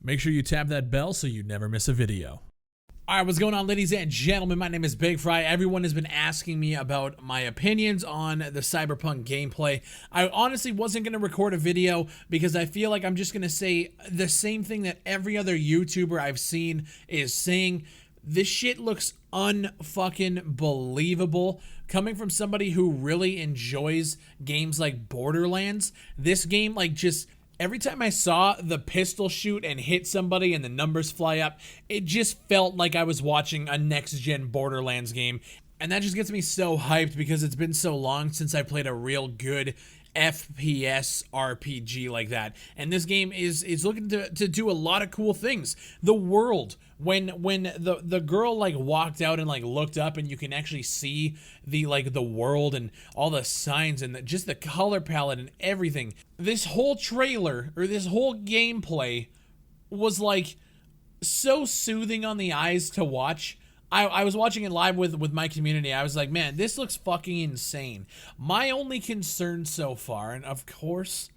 Make sure you tap that bell so you never miss a video. Alright, what's going on, ladies and gentlemen? My name is Big Fry. Everyone has been asking me about my opinions on the Cyberpunk gameplay. I honestly wasn't going to record a video because I feel like I'm just going to say the same thing that every other YouTuber I've seen is saying. This shit looks unfucking believable. Coming from somebody who really enjoys games like Borderlands, this game, like, just every time I saw the pistol shoot and hit somebody and the numbers fly up, it just felt like I was watching a next-gen Borderlands game. And that just gets me so hyped because it's been so long since I played a real good FPS RPG like that. And this game is looking to do a lot of cool things. The world, when the girl like walked out and like looked up and you can actually see the world and all the signs and just the color palette and everything. This whole trailer or this whole gameplay was like so soothing on the eyes to watch. I was watching it live with my community. I was like, man, this looks fucking insane. My only concern so far, and of course,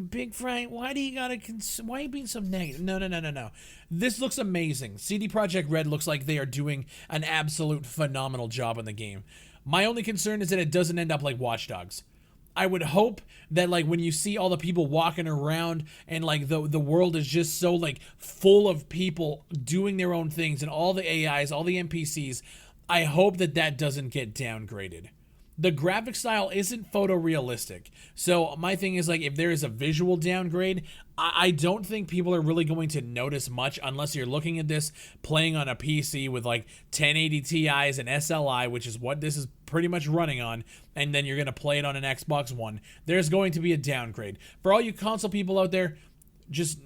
Big Fry, why are you being so negative? No. This looks amazing. CD Projekt Red looks like they are doing an absolute phenomenal job in the game. My only concern is that it doesn't end up like Watch Dogs. I would hope that like when you see all the people walking around and like the world is just so like full of people doing their own things and all the AIs, all the NPCs, I hope that doesn't get downgraded. The graphic style isn't photorealistic. So my thing is like if there is a visual downgrade, I don't think people are really going to notice much unless you're looking at this playing on a PC with like 1080 Ti's and SLI, which is what this is pretty much running on, and then you're going to play it on an Xbox One. There's going to be a downgrade. For all you console people out there,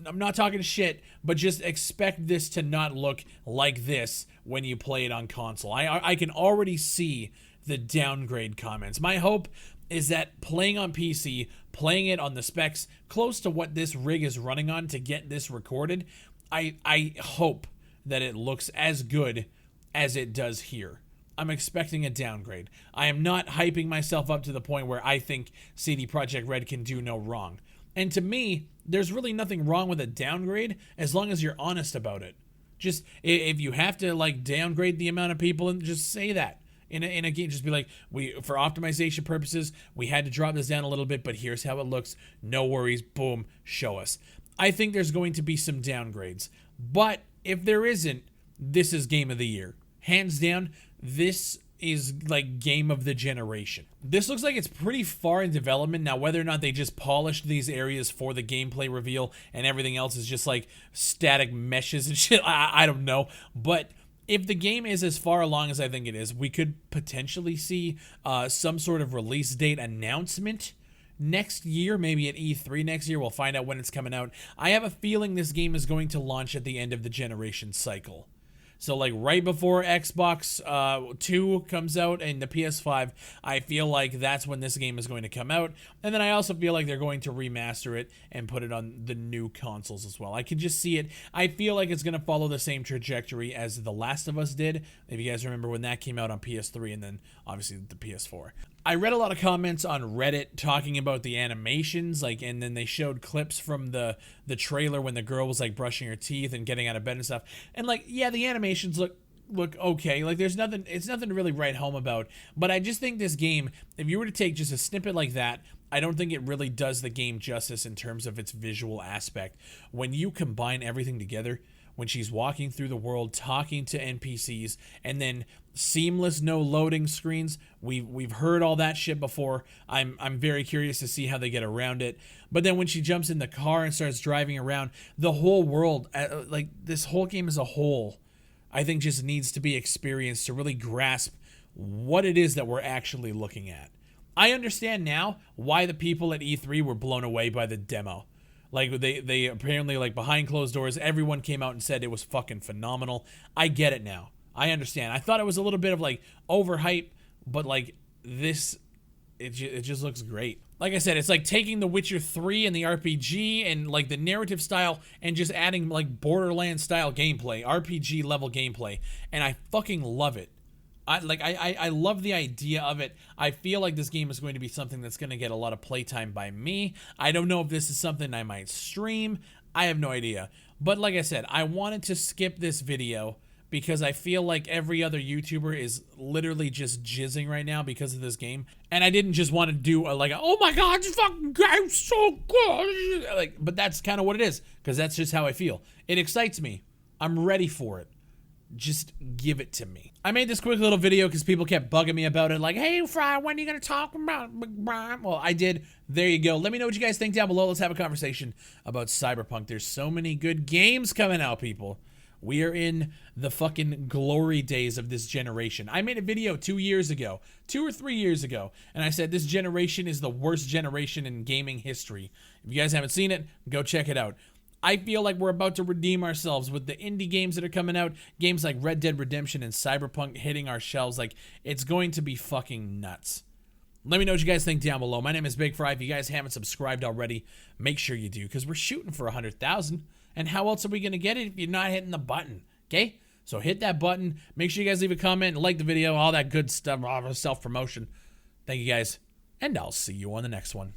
I'm not talking shit, but just expect this to not look like this when you play it on console. I can already see the downgrade comments. My hope is that playing on PC, playing it on the specs close to what this rig is running on to get this recorded, I hope that it looks as good as it does here. I'm expecting a downgrade. I am not hyping myself up to the point where I think CD Projekt Red can do no wrong. And to me, there's really nothing wrong with a downgrade as long as you're honest about it. Just, if you have to like downgrade the amount of people, and just say that. In a game, just be like, for optimization purposes, we had to drop this down a little bit, but here's how it looks. No worries. Boom. Show us. I think there's going to be some downgrades. But if there isn't, this is game of the year. Hands down, this is like game of the generation. This looks like it's pretty far in development. Now, whether or not they just polished these areas for the gameplay reveal and everything else is just like static meshes and shit, I don't know. But if the game is as far along as I think it is, we could potentially see some sort of release date announcement next year, maybe at E3 next year. We'll find out when it's coming out. I have a feeling this game is going to launch at the end of the generation cycle. So like right before Xbox 2 comes out and the PS5, I feel like that's when this game is going to come out. And then I also feel like they're going to remaster it and put it on the new consoles as well. I can just see it. I feel like it's going to follow the same trajectory as The Last of Us did. If you guys remember when that came out on PS3 and then obviously the PS4. I read a lot of comments on Reddit talking about the animations, like, and then they showed clips from the trailer when the girl was like brushing her teeth and getting out of bed and stuff. And like, yeah, the animations look okay. Like it's nothing to really write home about. But I just think this game, if you were to take just a snippet like that, I don't think it really does the game justice in terms of its visual aspect. When you combine everything together, when she's walking through the world, talking to NPCs, and then seamless, no loading screens. We've heard all that shit before. I'm very curious to see how they get around it. But then when she jumps in the car and starts driving around, the whole world, like this whole game as a whole, I think just needs to be experienced to really grasp what it is that we're actually looking at. I understand now why the people at E3 were blown away by the demo. Like, they apparently, like, behind closed doors, everyone came out and said it was fucking phenomenal. I get it now. I understand. I thought it was a little bit of, like, overhype, but, like, this, it just looks great. Like I said, it's like taking The Witcher 3 and the RPG and, like, the narrative style and just adding, like, Borderlands style gameplay, RPG level gameplay, and I fucking love it. I love the idea of it. I feel like this game is going to be something that's going to get a lot of playtime by me. I don't know if this is something I might stream. I have no idea. But like I said, I wanted to skip this video because I feel like every other YouTuber is literally just jizzing right now because of this game. And I didn't just want to do oh my god, this fucking game's so good. But that's kind of what it is, because that's just how I feel. It excites me. I'm ready for it. Just give it to me. I made this quick little video because people kept bugging me about it, like, hey, Fry, when are you going to talk about it? Well, I did. There you go. Let me know what you guys think down below. Let's have a conversation about Cyberpunk. There's so many good games coming out, people. We are in the fucking glory days of this generation. I made a video 2 years ago, 2 or 3 years ago, and I said this generation is the worst generation in gaming history. If you guys haven't seen it, go check it out. I feel like we're about to redeem ourselves with the indie games that are coming out. Games like Red Dead Redemption and Cyberpunk hitting our shelves. Like, it's going to be fucking nuts. Let me know what you guys think down below. My name is BigFry. If you guys haven't subscribed already, make sure you do, because we're shooting for 100,000. And how else are we going to get it if you're not hitting the button? Okay? So hit that button. Make sure you guys leave a comment, like the video, all that good stuff, self-promotion. Thank you guys, and I'll see you on the next one.